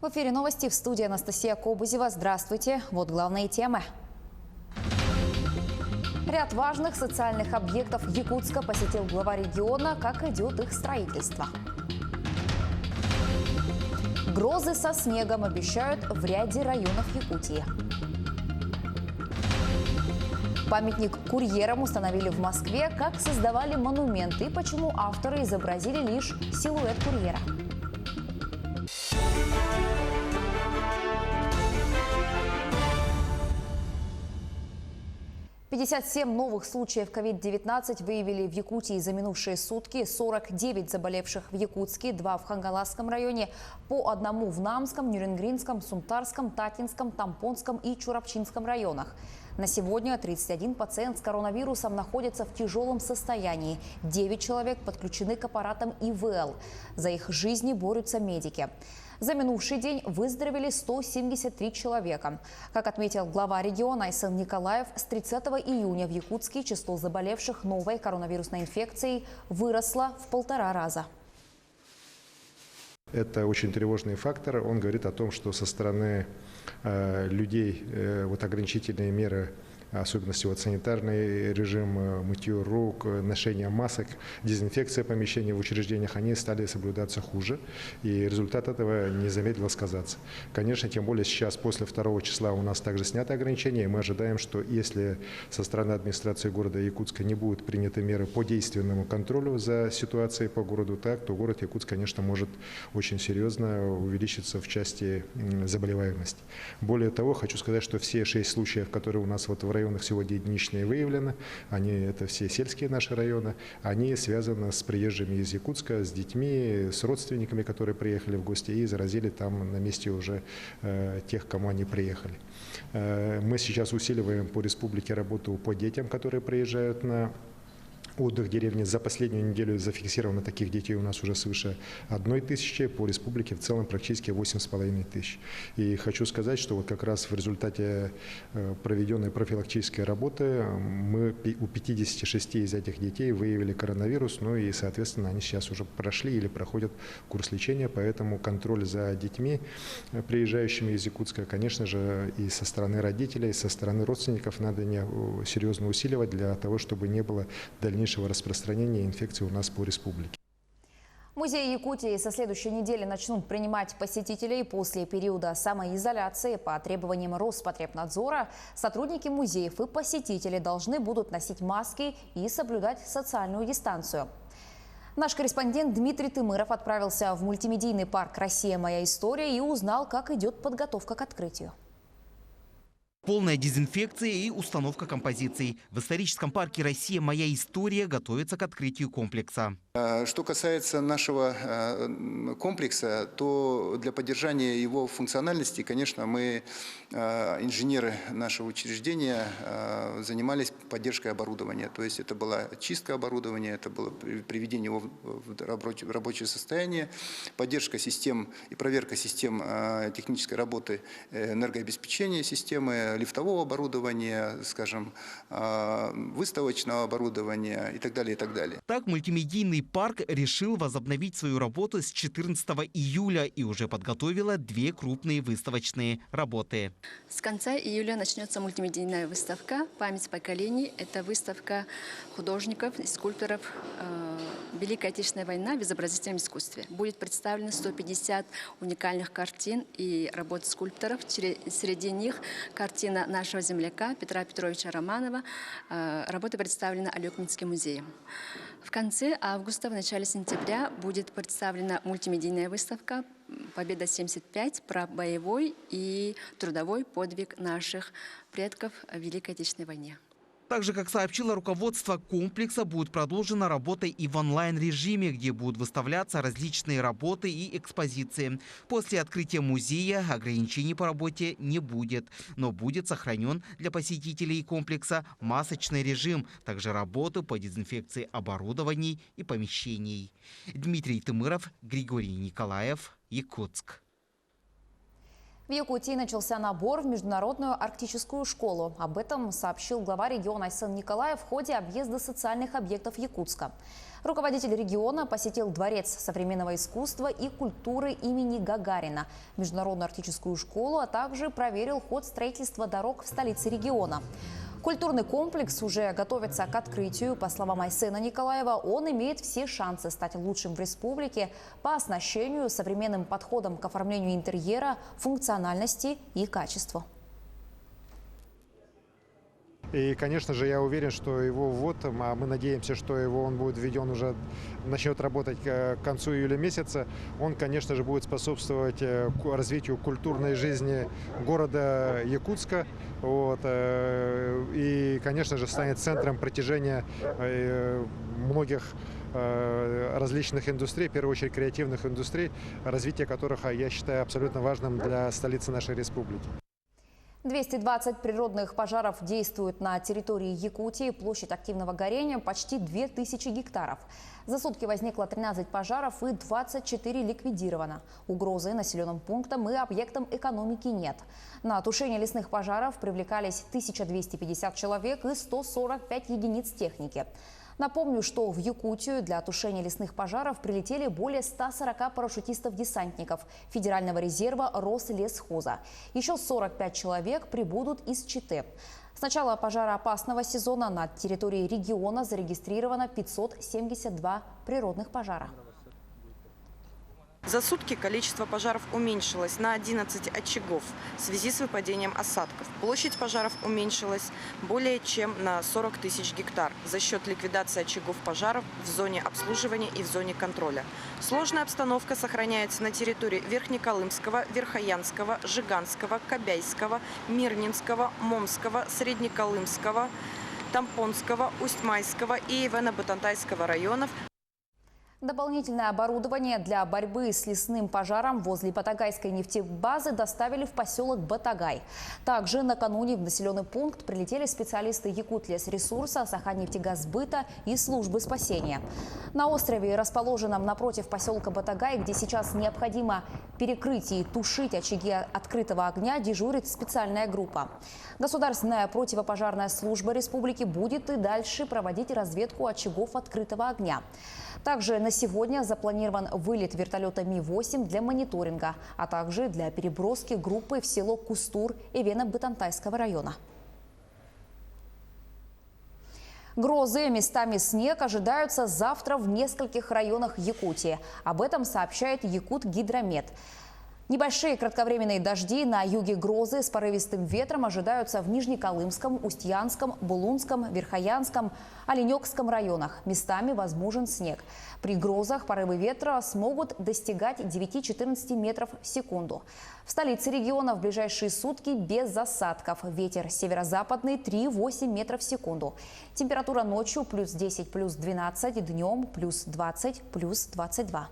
В эфире новости, в студии Анастасия Кобызева. Здравствуйте. Вот главные темы. Ряд важных социальных объектов Якутска посетил глава региона. Как идет их строительство? Грозы со снегом обещают в ряде районов Якутии. Памятник курьерам установили в Москве. Как создавали монументы и почему авторы изобразили лишь силуэт курьера? «57 новых случаев COVID-19 выявили в Якутии за минувшие сутки. 49 заболевших в Якутске, 2 в Хангаласском районе, по 1 в Намском, Нюрингринском, Сунтарском, Татинском, Тампонском и Чурапчинском районах. На сегодня 31 пациент с коронавирусом находится в тяжелом состоянии. 9 человек подключены к аппаратам ИВЛ. За их жизни борются медики. За минувший день выздоровели 173 человека. Как отметил глава региона Айсан Николаев, с 30 июня в Якутске число заболевших новой коронавирусной инфекцией выросло в 1,5 раза. Это очень тревожный фактор. Он говорит о том, что со стороны людей ограничительные меры, особенности санитарный режим, мытье рук, ношение масок, дезинфекция помещений в учреждениях, они стали соблюдаться хуже. И результат этого не замедлил сказаться. Конечно, тем более сейчас, после 2 числа, у нас также сняты ограничения. И мы ожидаем, что если со стороны администрации города Якутска не будут приняты меры по действенному контролю за ситуацией по городу, то город Якутск, конечно, может очень серьезно увеличиться в части заболеваемости. Более того, хочу сказать, что все 6 случаев, которые у нас в районах сегодня единичные выявлены, это все сельские наши районы, они связаны с приезжими из Якутска, с детьми, с родственниками, которые приехали в гости и заразили там на месте уже тех, к кому они приехали. Мы сейчас усиливаем по республике работу по детям, которые приезжают на отдых в деревне. За последнюю неделю зафиксировано таких детей у нас уже свыше 1000, по республике в целом практически 8500. И хочу сказать, что как раз в результате проведенной профилактической работы мы у 56 из этих детей выявили коронавирус, и, соответственно, они сейчас уже прошли или проходят курс лечения, поэтому контроль за детьми, приезжающими из Якутска, конечно же, и со стороны родителей, и со стороны родственников надо серьезно усиливать для того, чтобы не было дальнейшего распространения инфекции у нас по республике. Музеи Якутии со следующей недели начнут принимать посетителей после периода самоизоляции. По требованиям Роспотребнадзора сотрудники музеев и посетители должны будут носить маски и соблюдать социальную дистанцию. Наш корреспондент Дмитрий Тымыров отправился в мультимедийный парк «Россия. Моя история» и узнал, как идет подготовка к открытию. Полная дезинфекция и установка композиций. В историческом парке «Россия. Моя история» готовится к открытию комплекса. Что касается нашего комплекса, то для поддержания его функциональности, конечно, мы, инженеры нашего учреждения, занимались поддержкой оборудования. То есть это была чистка оборудования, это было приведение его в рабочее состояние, поддержка систем и проверка систем технической работы энергообеспечения системы, лифтового оборудования, скажем, выставочного оборудования и так далее, и так далее. Так, мультимедийный парк решил возобновить свою работу с 14 июля и уже подготовила 2 крупные выставочные работы. С конца июля начнется мультимедийная выставка «Память поколений». Это выставка художников и скульпторов «Великая Отечественная война в изобразительном искусстве». Будет представлено 150 уникальных картин и работ скульпторов. Среди них картина нашего земляка Петра Петровича Романова. Работа представлена Алекминским музеем. В конце августа, в начале сентября будет представлена мультимедийная выставка «Победа-75» про боевой и трудовой подвиг наших предков в Великой Отечественной войне. Так же, как сообщило руководство комплекса, будет продолжена работа и в онлайн-режиме, где будут выставляться различные работы и экспозиции. После открытия музея ограничений по работе не будет, но будет сохранен для посетителей комплекса масочный режим, также работы по дезинфекции оборудований и помещений. Дмитрий Тымыров, Григорий Николаев, Якутск. В Якутии начался набор в Международную арктическую школу. Об этом сообщил глава региона Айсан Николаев в ходе объезда социальных объектов Якутска. Руководитель региона посетил Дворец современного искусства и культуры имени Гагарина, Международную артистическую школу, а также проверил ход строительства дорог в столице региона. Культурный комплекс уже готовится к открытию. По словам Айсена Николаева, он имеет все шансы стать лучшим в республике по оснащению, современным подходам к оформлению интерьера, функциональности и качеству. И, конечно же, я уверен, что его ввод, а мы надеемся, что он будет введен уже, начнет работать к концу июля месяца, он, конечно же, будет способствовать развитию культурной жизни города Якутска. И, конечно же, станет центром притяжения многих различных индустрий, в первую очередь креативных индустрий, развитие которых я считаю абсолютно важным для столицы нашей республики. 220 природных пожаров действуют на территории Якутии. Площадь активного горения почти 2000 гектаров. За сутки возникло 13 пожаров и 24 ликвидировано. Угрозы населенным пунктам и объектам экономики нет. На тушение лесных пожаров привлекались 1250 человек и 145 единиц техники. Напомню, что в Якутию для тушения лесных пожаров прилетели более 140 парашютистов-десантников Федерального резерва Рослесхоза. Еще 45 человек прибудут из Читы. С начала пожароопасного сезона на территории региона зарегистрировано 572 природных пожара. За сутки количество пожаров уменьшилось на 11 очагов в связи с выпадением осадков. Площадь пожаров уменьшилась более чем на 40 тысяч гектар за счет ликвидации очагов пожаров в зоне обслуживания и в зоне контроля. Сложная обстановка сохраняется на территории Верхнеколымского, Верхоянского, Жиганского, Кобяйского, Мирнинского, Момского, Среднеколымского, Тампонского, Усть-Майского и Ивано-Батантайского районов. Дополнительное оборудование для борьбы с лесным пожаром возле Батагайской нефтебазы доставили в поселок Батагай. Также накануне в населенный пункт прилетели специалисты Якутлесресурса, Саханнефтегазбыта и службы спасения. На острове, расположенном напротив поселка Батагай, где сейчас необходимо перекрыть и тушить очаги открытого огня, дежурит специальная группа. Государственная противопожарная служба республики будет и дальше проводить разведку очагов открытого огня. Также на сегодня запланирован вылет вертолета Ми-8 для мониторинга, а также для переброски группы в село Кустур Ивано-Батантайского района. Грозы, местами снег ожидаются завтра в нескольких районах Якутии. Об этом сообщает Якутгидромет. Небольшие кратковременные дожди, на юге грозы с порывистым ветром ожидаются в Нижнеколымском, Устьянском, Булунском, Верхоянском, Оленёкском районах. Местами возможен снег. При грозах порывы ветра смогут достигать 9-14 метров в секунду. В столице региона в ближайшие сутки без осадков. Ветер северо-западный 3-8 метров в секунду. Температура ночью плюс 10, плюс 12, днем плюс 20, плюс 22.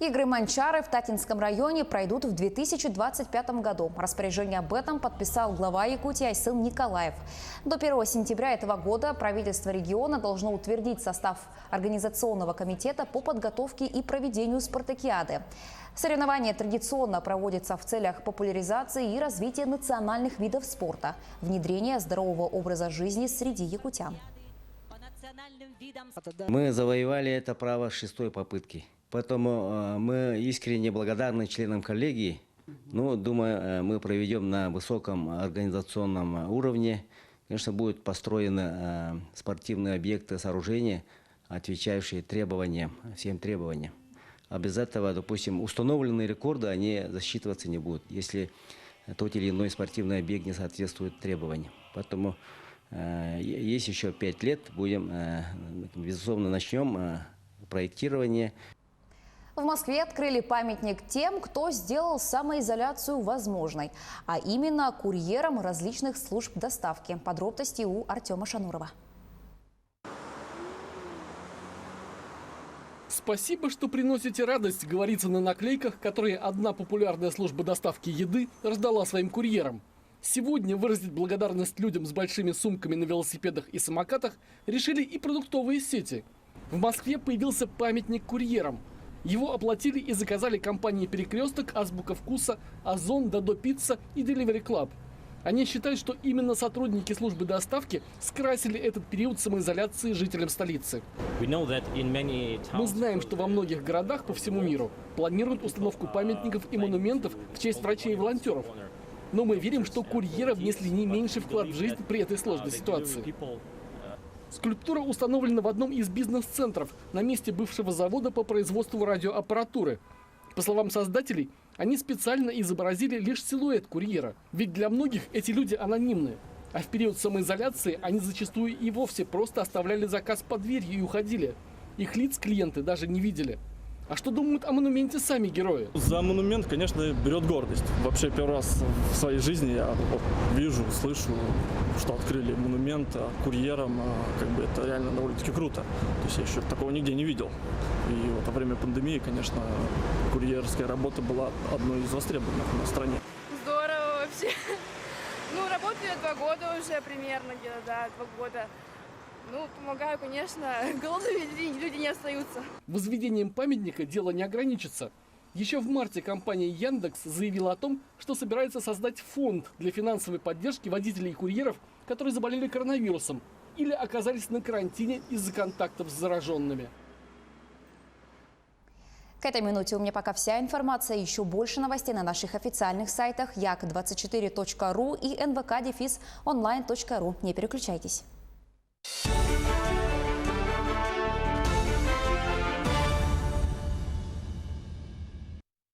Игры Манчары в Татинском районе пройдут в 2025 году. Распоряжение об этом подписал глава Якутии Айсен Николаев. До 1 сентября этого года правительство региона должно утвердить состав организационного комитета по подготовке и проведению спартакиады. Соревнования традиционно проводятся в целях популяризации и развития национальных видов спорта, внедрения здорового образа жизни среди якутян. Мы завоевали это право с 6-й попытки. Поэтому мы искренне благодарны членам коллегии. Ну, думаю, мы проведем на высоком организационном уровне. Конечно, будут построены спортивные объекты, сооружения, отвечающие требованиям, всем требованиям. А без этого, допустим, установленные рекорды, они засчитываться не будут, если тот или иной спортивный объект не соответствует требованиям. Поэтому есть еще 5 лет, будем, безусловно, начнем проектирование. В Москве открыли памятник тем, кто сделал самоизоляцию возможной, а именно курьерам различных служб доставки. Подробности у Артема Шанурова. Спасибо, что приносите радость, говорится на наклейках, которые одна популярная служба доставки еды раздала своим курьерам. Сегодня выразить благодарность людям с большими сумками на велосипедах и самокатах решили и продуктовые сети. В Москве появился памятник курьерам. Его оплатили и заказали компании «Перекресток», «Азбука вкуса», «Озон», «Додо Пицца» и «Деливери Клаб». Они считают, что именно сотрудники службы доставки скрасили этот период самоизоляции жителям столицы. Мы знаем, что во многих городах по всему миру планируют установку памятников и монументов в честь врачей и волонтеров. Но мы верим, что курьеры внесли не меньший вклад в жизнь при этой сложной ситуации. Скульптура установлена в одном из бизнес-центров на месте бывшего завода по производству радиоаппаратуры. По словам создателей, они специально изобразили лишь силуэт курьера. Ведь для многих эти люди анонимны. А в период самоизоляции они зачастую и вовсе просто оставляли заказ под дверью и уходили. Их лиц клиенты даже не видели. А что думают о монументе сами герои? За монумент, конечно, берет гордость. Вообще первый раз в своей жизни я вижу, слышу, что открыли монумент курьерам. Как бы это реально довольно-таки круто. То есть я еще такого нигде не видел. И вот во время пандемии, конечно, курьерская работа была одной из востребованных на стране. Здорово вообще. Ну, работаю я 2 года уже примерно, где-то, да, 2 года. Ну, помогаю, конечно, голодные люди не остаются. Возведением памятника дело не ограничится. Еще в марте компания Яндекс заявила о том, что собирается создать фонд для финансовой поддержки водителей и курьеров, которые заболели коронавирусом или оказались на карантине из-за контактов с зараженными. К этой минуте у меня пока вся информация. Еще больше новостей на наших официальных сайтах як24.ру и nvk-online.ru. Не переключайтесь.